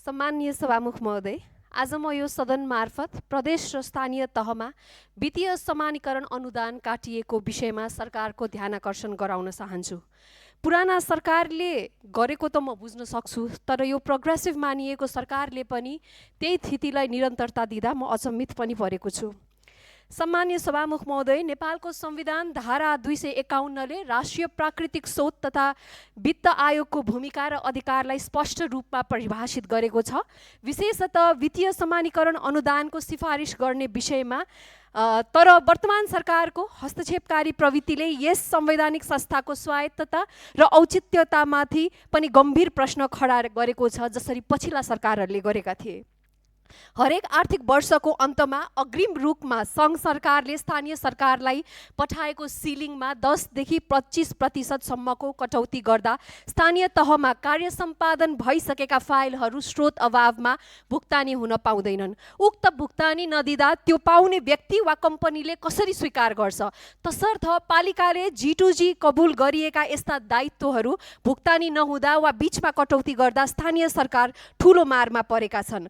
सम्माननीय सभामुख महोदय, आज म यो सदन मार्फत प्रदेश र स्थानीय तहमा वित्तीय समानीकरण अनुदान काटिएको विषयमा सरकारको ध्यानाकर्षण गराउन चाहन्छु। पुराना सरकारले गरेको त म बुझ्न सक्छु, तर यो प्रोग्रेसिभ मानिएको सरकारले पनि त्यही स्थितिलाई निरन्तरता दिँदा म अचम्मित पनि परेको छु। सम्माननीय सभामुख महोदय, नेपालको संविधान धारा 251 ले राष्ट्रिय प्राकृतिक स्रोत तथा वित्त आयोगको भूमिका र अधिकारलाई स्पष्ट रूपमा परिभाषित गरेको छ। विशेषतः वित्तीय समानीकरण अनुदानको सिफारिस गर्ने विषयमा तर वर्तमान सरकारको हस्तक्षेपकारी प्रवृत्तिले यस संवैधानिक संस्थाको स्वायत्तता र औचित्यतामाथि पनि गम्भीर प्रश्न खडा गरेको छ, जसरी पछिल्ला सरकारहरूले गरेका थिए। हरेक आर्थिक वर्षको अन्तमा अग्रिम रूपमा सङ्घ सरकारले स्थानीय सरकारलाई पठाएको सिलिङमा 10 देखि 25% सम्मको कटौती गर्दा स्थानीय तहमा कार्य सम्पादन भइसकेका फाइलहरू स्रोत अभावमा भुक्तानी हुन पाउँदैनन्। उक्त भुक्तानी नदिँदा त्यो पाउने व्यक्ति वा कम्पनीले कसरी स्वीकार गर्छ? तसर्थ पालिकाले G2G कबुल गरिएका यस्ता दायित्वहरू भुक्तानी नहुँदा वा बीचमा कटौती गर्दा स्थानीय सरकार ठुलो मारमा परेका छन्।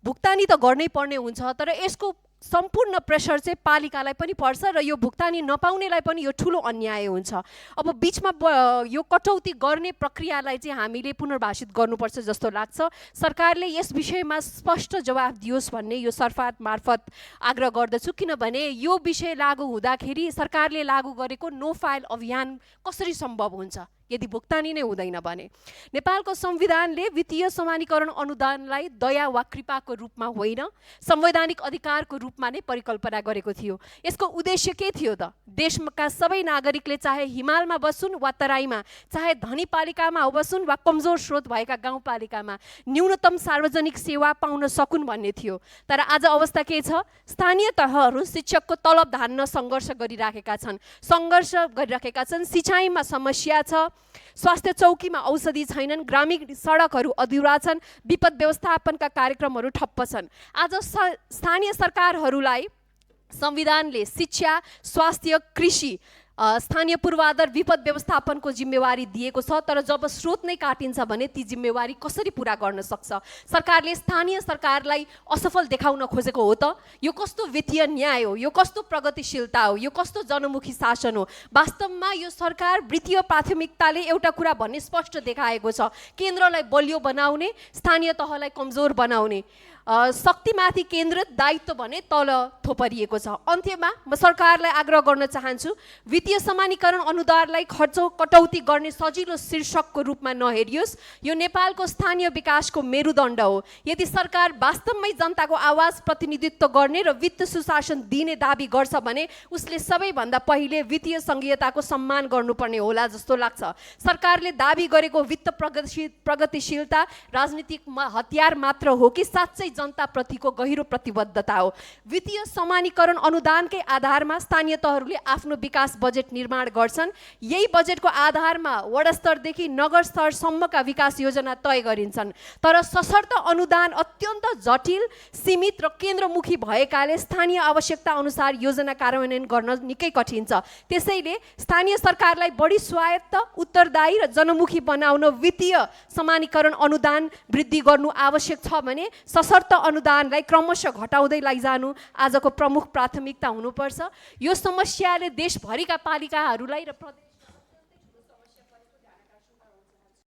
भुक्तानी त गर्नै पर्ने हुन्छ, तर यसको सम्पूर्ण प्रेसर चाहिँ पालिकालाई पनि पर्छ र यो भुक्तानी नपाउनेलाई पनि यो ठुलो अन्याय हुन्छ। अब बीचमा यो कटौती गर्ने प्रक्रियालाई चाहिँ हामीले पुनर्भाषित गर्नुपर्छ जस्तो लाग्छ। सरकारले यस विषयमा स्पष्ट जवाफ दियोस् भन्ने यो सरकार मार्फत आग्रह गर्दछु, किनभने यो विषय लागू हुँदाखेरि सरकारले लागू गरेको नो फाइल अभियान कसरी सम्भव हुन्छ यदि भुक्तानी नै हुँदैन भने? नेपालको संविधानले वित्तीय समानीकरण अनुदानलाई दया वा कृपाको रूपमा होइन, संवैधानिक अधिकारको रूपमा नै परिकल्पना गरेको थियो। यसको उद्देश्य के थियो त? देशका सबै नागरिकले चाहे हिमालमा बसुन् वा तराईमा, चाहे धनी पालिकामा बसुन् वा कमजोर स्रोत भएका गाउँपालिकामा न्यूनतम सार्वजनिक सेवा पाउन सकुन् भन्ने थियो। तर आज अवस्था के छ? स्थानीय तहहरू शिक्षकको तलब धान्न सङ्घर्ष गरिराखेका छन्, सिँचाइमा समस्या छ, स्वास्थ्य चौकीमा औषधि छैनन्, ग्रामीण सडकहरू अधुरा छन्, विपद व्यवस्थापनका कार्यक्रमहरू ठप्प छन्। आज स्थानीय सरकारहरूलाई संविधानले शिक्षा, स्वास्थ्य, कृषि, स्थानीय पूर्वाधार, विपद व्यवस्थापनको जिम्मेवारी दिएको छ, तर जब स्रोत नै काटिन्छ भने ती जिम्मेवारी कसरी पुरा गर्न सक्छ? सरकारले स्थानीय सरकारलाई असफल देखाउन खोजेको हो त? यो कस्तो वित्तीय न्याय हो? यो कस्तो प्रगतिशीलता हो? यो कस्तो जनमुखी शासन हो? वास्तवमा यो सरकार वित्तीय प्राथमिकताले एउटा कुरा भन्ने स्पष्ट देखाएको छ, केन्द्रलाई बलियो बनाउने, स्थानीय तहलाई कमजोर बनाउने, शक्तिमाथि केन्द्रित, दायित्व भने तल थोपरिएको छ। अन्त्यमा म सरकारलाई आग्रह गर्न चाहन्छु, वित्तीय समानीकरण अनुदानलाई खर्च कटौती गर्ने सजिलो शीर्षकको रूपमा नहेरियोस्। यो नेपालको स्थानीय विकासको मेरुदण्ड हो। यदि सरकार वास्तवमै जनताको आवाज प्रतिनिधित्व गर्ने र वित्त सुशासन दिने दाबी गर्छ भने उसले सबैभन्दा पहिले वित्तीय संघीयताको सम्मान गर्नुपर्ने होला जस्तो लाग्छ। सरकारले दाबी गरेको वित्त प्रगतिशीलता राजनीतिक हतियार मात्र हो कि साँच्चै जनताप्रतिको गहिरो प्रतिबद्धता हो? वित्तीय समानीकरण अनुदानकै आधारमा स्थानीय तहहरूले आफ्नो विकास बजेट निर्माण गर्छन्। यही बजेटको आधारमा वडा स्तरदेखि नगर स्तरसम्मका विकास योजना तय गरिन्छन्। तर सशर्त अनुदान अत्यन्त जटिल, सीमित र केन्द्रमुखी भएकाले स्थानीय आवश्यकता अनुसार योजना कार्यान्वयन गर्न निकै कठिन छ। त्यसैले स्थानीय सरकारलाई बढी स्वायत्त, उत्तरदायी र जनमुखी बनाउन वित्तीय समानीकरण अनुदान वृद्धि गर्नु आवश्यक छ भने सशर्त अनुदानलाई क्रमशः घटाउँदै लैजानु आजको प्रमुख प्राथमिकता हुनुपर्छ। यो समस्याले देशभरिका पालिकाहरूलाई र प्रदेश